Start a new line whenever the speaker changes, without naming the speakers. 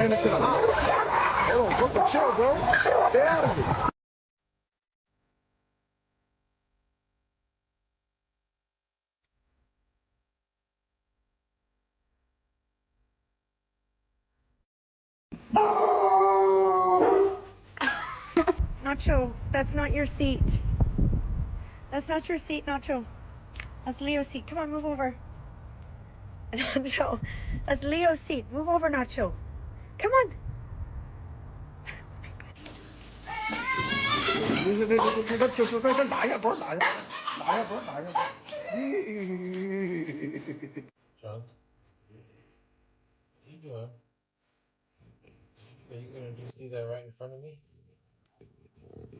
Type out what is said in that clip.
ran into the house. Hold on, bro. Chill, bro. Stay out of it.
Nacho, that's not your seat. That's not your seat, Nacho. That's Leo's seat. Come on, move over. Nacho, that's Leo's seat. Move over, Nacho. Come on.
John, what are you doing? Are you gonna just leave that right in front of me?